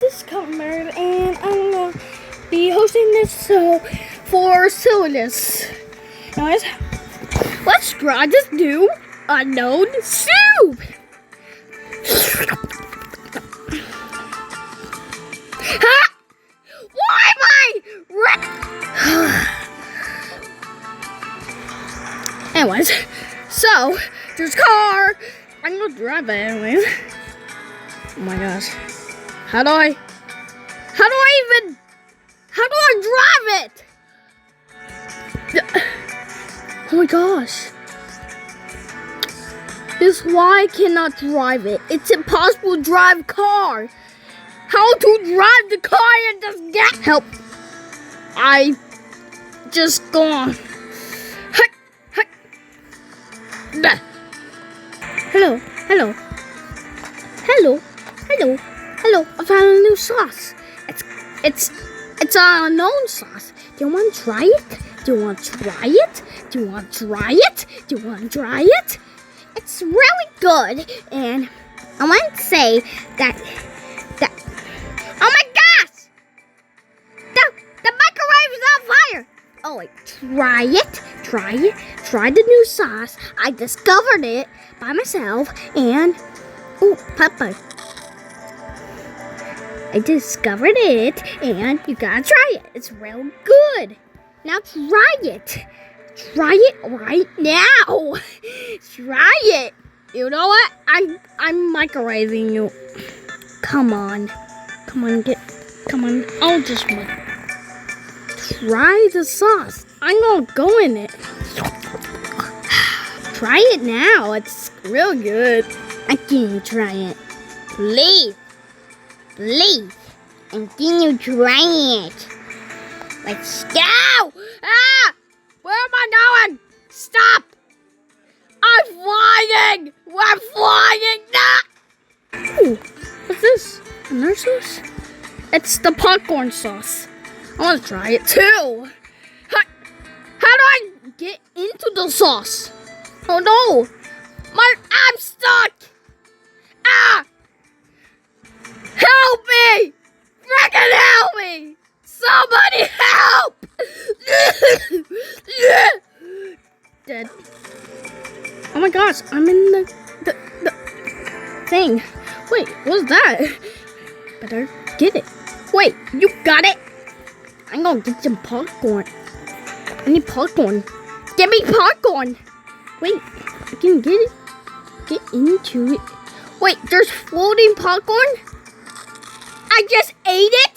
this is Colin Merritt, and I'm going to be hosting this show for Silliness. Anyways, let's try this new unknown soup. Ha! Why am I Anyways, so there's a car. I'm gonna drive it anyways. Oh my gosh. How do I drive it? Oh my gosh. This is why I cannot drive it. It's impossible to drive a car. How to drive the car and just get help. I just gone. Hello. I found a new sauce. It's an unknown sauce. Do you want to try it? It's really good, and I want to say that. Oh my gosh! The microwave is on fire. Oh wait, try the new sauce. I discovered it by myself, and Papa. I discovered it, and you gotta try it. It's real good. Now try it. Try it right now. Try it. You know what? I'm microwaving you. Come on. I'll just wait. Try the sauce. I'm gonna go in it. Try it now. It's real good. I can try it. Please. And can you try it? Let's go! Ah! Where am I going? Stop! I'm flying! We're flying! Nah! Ooh, what's this? Another sauce? It's the popcorn sauce. I want to try it too. How do I get into the sauce? Oh no! I'm stuck! Ah! Help me! Freaking help me! Somebody help! Dead. Oh my gosh, I'm in the thing. Wait, what's that? Better get it. Wait, you got it? I'm gonna get some popcorn. I need popcorn. Give me popcorn! Wait, I can get it. Get into it. Wait, there's floating popcorn? I just ate it?